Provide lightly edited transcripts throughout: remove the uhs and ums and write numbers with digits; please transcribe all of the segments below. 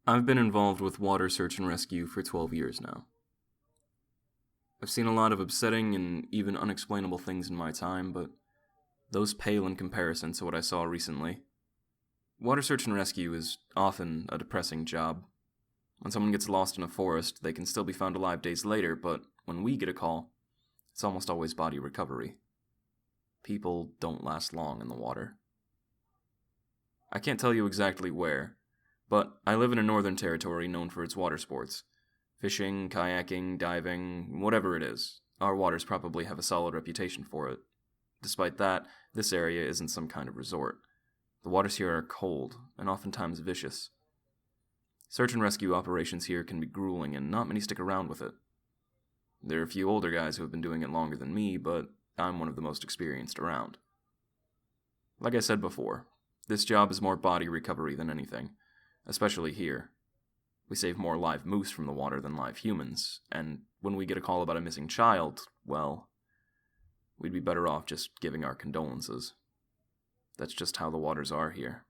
I've been involved with water search and rescue for 12 years now. I've seen a lot of upsetting and even unexplainable things in my time, but those pale in comparison to what I saw recently. Water search and rescue is often a depressing job. When someone gets lost in a forest, they can still be found alive days later, but when we get a call, it's almost always body recovery. People don't last long in the water. I can't tell you exactly where, but I live in a northern territory known for its water sports. Fishing, kayaking, diving, whatever it is, our waters probably have a solid reputation for it. Despite that, this area isn't some kind of resort. The waters here are cold, and oftentimes vicious. Search and rescue operations here can be grueling, and not many stick around with it. There are a few older guys who have been doing it longer than me, but I'm one of the most experienced around. Like I said before, this job is more body recovery than anything, especially here. We save more live moose from the water than live humans, and when we get a call about a missing child, well, we'd be better off just giving our condolences. That's just how the waters are here.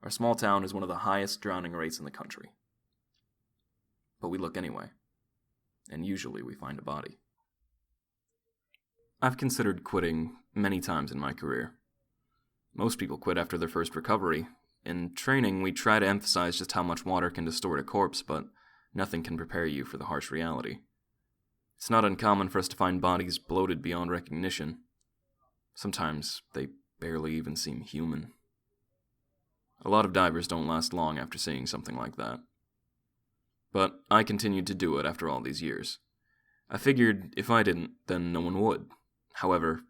Our small town is one of the highest drowning rates in the country. But we look anyway, and usually we find a body. I've considered quitting many times in my career. Most people quit after their first recovery. In training, we try to emphasize just how much water can distort a corpse, but nothing can prepare you for the harsh reality. It's not uncommon for us to find bodies bloated beyond recognition. Sometimes they barely even seem human. A lot of divers don't last long after seeing something like that. But I continued to do it after all these years. I figured if I didn't, then no one would. However,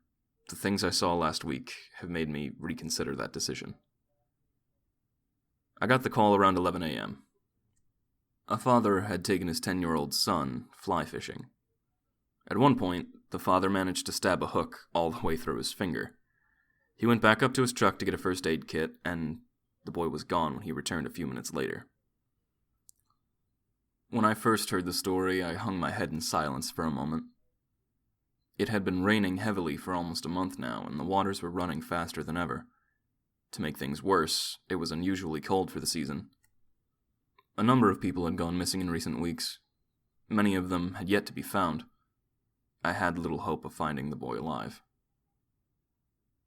the things I saw last week have made me reconsider that decision. I got the call around 11 a.m. A father had taken his 10-year-old son fly fishing. At one point, the father managed to stab a hook all the way through his finger. He went back up to his truck to get a first aid kit, and the boy was gone when he returned a few minutes later. When I first heard the story, I hung my head in silence for a moment. It had been raining heavily for almost a month now, and the waters were running faster than ever. To make things worse, it was unusually cold for the season. A number of people had gone missing in recent weeks. Many of them had yet to be found. I had little hope of finding the boy alive.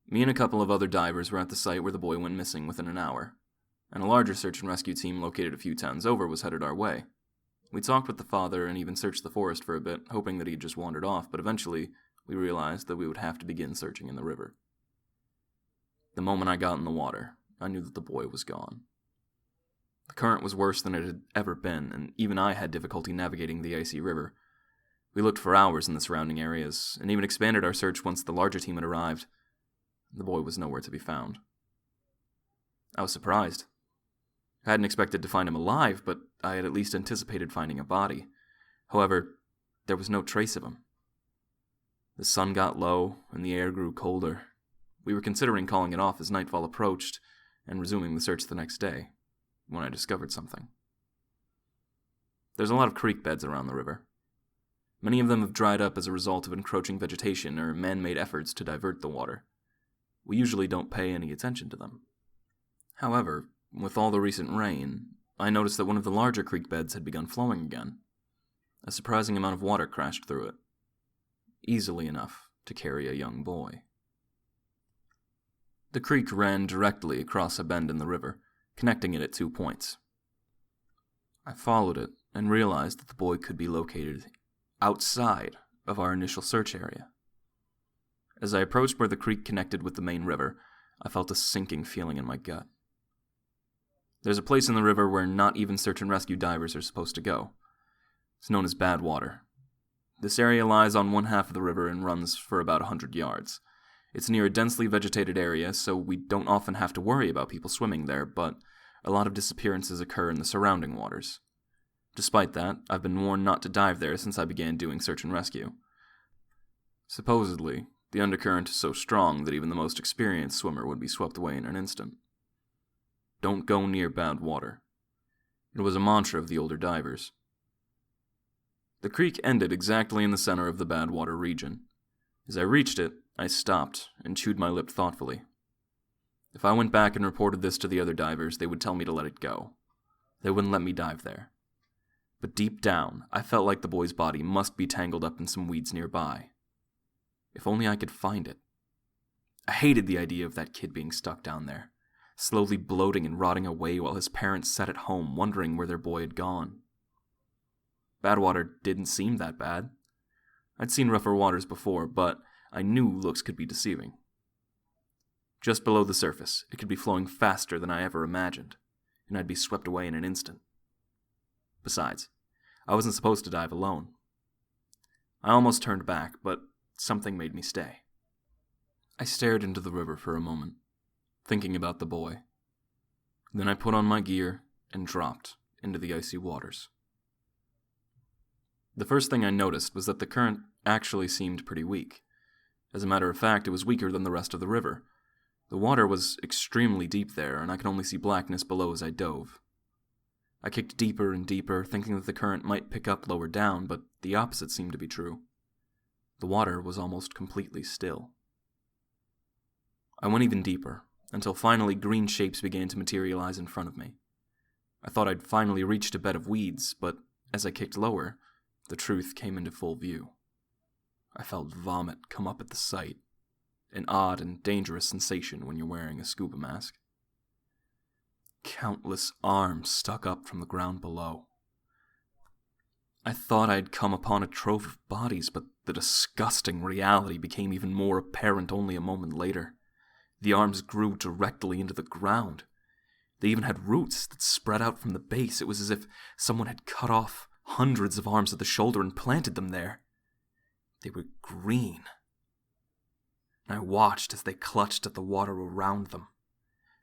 Me and a couple of other divers were at the site where the boy went missing within an hour, and a larger search and rescue team located a few towns over was headed our way. We talked with the father and even searched the forest for a bit, hoping that he'd just wandered off, but eventually we realized that we would have to begin searching in the river. The moment I got in the water, I knew that the boy was gone. The current was worse than it had ever been, and even I had difficulty navigating the icy river. We looked for hours in the surrounding areas, and even expanded our search once the larger team had arrived. The boy was nowhere to be found. I was surprised. I hadn't expected to find him alive, but I had at least anticipated finding a body. However, there was no trace of him. The sun got low, and the air grew colder. We were considering calling it off as nightfall approached, and resuming the search the next day, when I discovered something. There's a lot of creek beds around the river. Many of them have dried up as a result of encroaching vegetation or man-made efforts to divert the water. We usually don't pay any attention to them. However, with all the recent rain, I noticed that one of the larger creek beds had begun flowing again. A surprising amount of water crashed through it, easily enough to carry a young boy. The creek ran directly across a bend in the river, connecting it at 2 points. I followed it and realized that the boy could be located outside of our initial search area. As I approached where the creek connected with the main river, I felt a sinking feeling in my gut. There's a place in the river where not even search and rescue divers are supposed to go. It's known as bad water. This area lies on one half of the river and runs for about 100 yards. It's near a densely vegetated area, so we don't often have to worry about people swimming there, but a lot of disappearances occur in the surrounding waters. Despite that, I've been warned not to dive there since I began doing search and rescue. Supposedly, the undercurrent is so strong that even the most experienced swimmer would be swept away in an instant. Don't go near bad water. It was a mantra of the older divers. The creek ended exactly in the center of the bad water region. As I reached it, I stopped and chewed my lip thoughtfully. If I went back and reported this to the other divers, they would tell me to let it go. They wouldn't let me dive there. But deep down, I felt like the boy's body must be tangled up in some weeds nearby. If only I could find it. I hated the idea of that kid being stuck down there, slowly bloating and rotting away while his parents sat at home wondering where their boy had gone. Badwater didn't seem that bad. I'd seen rougher waters before, but I knew looks could be deceiving. Just below the surface, it could be flowing faster than I ever imagined, and I'd be swept away in an instant. Besides, I wasn't supposed to dive alone. I almost turned back, but something made me stay. I stared into the river for a moment, thinking about the boy. Then I put on my gear and dropped into the icy waters. The first thing I noticed was that the current actually seemed pretty weak. As a matter of fact, it was weaker than the rest of the river. The water was extremely deep there, and I could only see blackness below as I dove. I kicked deeper and deeper, thinking that the current might pick up lower down, but the opposite seemed to be true. The water was almost completely still. I went even deeper, until finally green shapes began to materialize in front of me. I thought I'd finally reached a bed of weeds, but as I kicked lower, the truth came into full view. I felt vomit come up at the sight, an odd and dangerous sensation when you're wearing a scuba mask. Countless arms stuck up from the ground below. I thought I'd come upon a trove of bodies, but the disgusting reality became even more apparent only a moment later. The arms grew directly into the ground. They even had roots that spread out from the base. It was as if someone had cut off hundreds of arms at the shoulder and planted them there. They were green. I watched as they clutched at the water around them.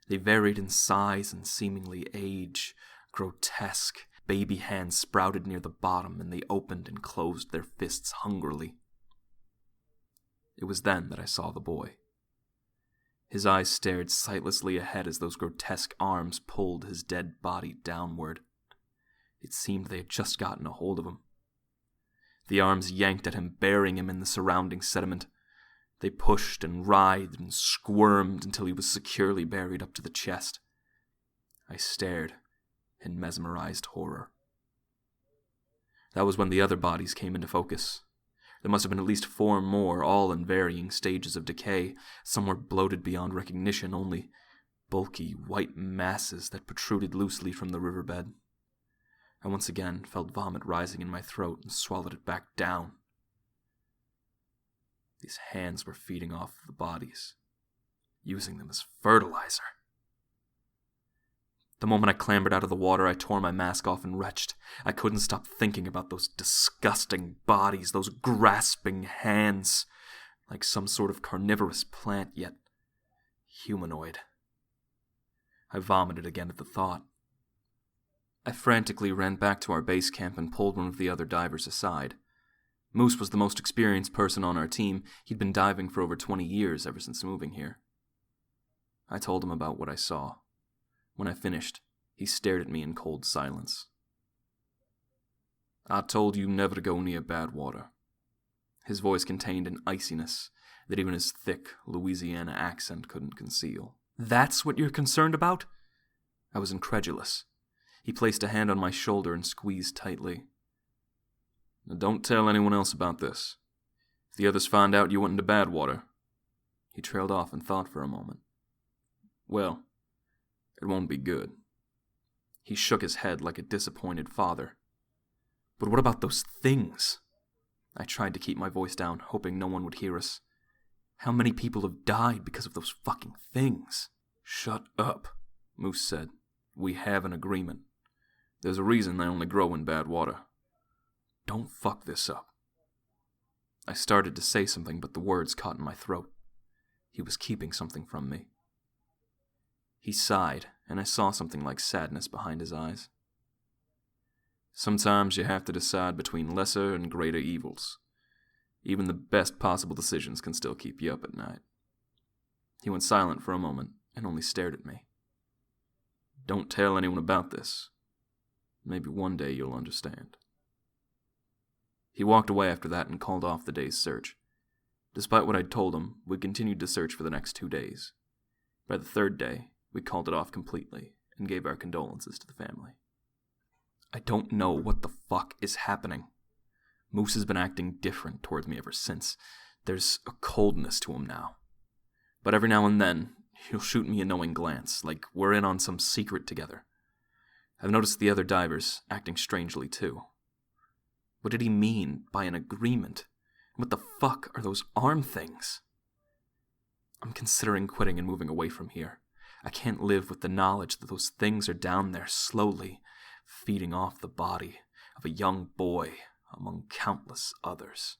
They varied in size and seemingly age. Grotesque, baby hands sprouted near the bottom, and they opened and closed their fists hungrily. It was then that I saw the boy. His eyes stared sightlessly ahead as those grotesque arms pulled his dead body downward. It seemed they had just gotten a hold of him. The arms yanked at him, burying him in the surrounding sediment. They pushed and writhed and squirmed until he was securely buried up to the chest. I stared in mesmerized horror. That was when the other bodies came into focus. There must have been at least 4 more, all in varying stages of decay. Some were bloated beyond recognition, only bulky white masses that protruded loosely from the riverbed. I once again felt vomit rising in my throat and swallowed it back down. These hands were feeding off the bodies, using them as fertilizer. The moment I clambered out of the water, I tore my mask off and retched. I couldn't stop thinking about those disgusting bodies, those grasping hands, like some sort of carnivorous plant, yet humanoid. I vomited again at the thought. I frantically ran back to our base camp and pulled one of the other divers aside. Moose was the most experienced person on our team. He'd been diving for over 20 years ever since moving here. I told him about what I saw. When I finished, he stared at me in cold silence. I told you never to go near Badwater. His voice contained an iciness that even his thick Louisiana accent couldn't conceal. That's what you're concerned about? I was incredulous. He placed a hand on my shoulder and squeezed tightly. Now don't tell anyone else about this. If the others find out you went into Badwater. He trailed off and thought for a moment. Well, it won't be good. He shook his head like a disappointed father. But what about those things? I tried to keep my voice down, hoping no one would hear us. How many people have died because of those fucking things? Shut up, Moose said. We have an agreement. There's a reason they only grow in Badwater. Don't fuck this up. I started to say something, but the words caught in my throat. He was keeping something from me. He sighed, and I saw something like sadness behind his eyes. Sometimes you have to decide between lesser and greater evils. Even the best possible decisions can still keep you up at night. He went silent for a moment and only stared at me. Don't tell anyone about this. Maybe one day you'll understand. He walked away after that and called off the day's search. Despite what I'd told him, we continued to search for the next 2 days. By the 3rd day, we called it off completely and gave our condolences to the family. I don't know what the fuck is happening. Moose has been acting different towards me ever since. There's a coldness to him now. But every now and then, he'll shoot me a knowing glance, like we're in on some secret together. I've noticed the other divers acting strangely too. What did he mean by an agreement? What the fuck are those arm things? I'm considering quitting and moving away from here. I can't live with the knowledge that those things are down there slowly, feeding off the body of a young boy among countless others.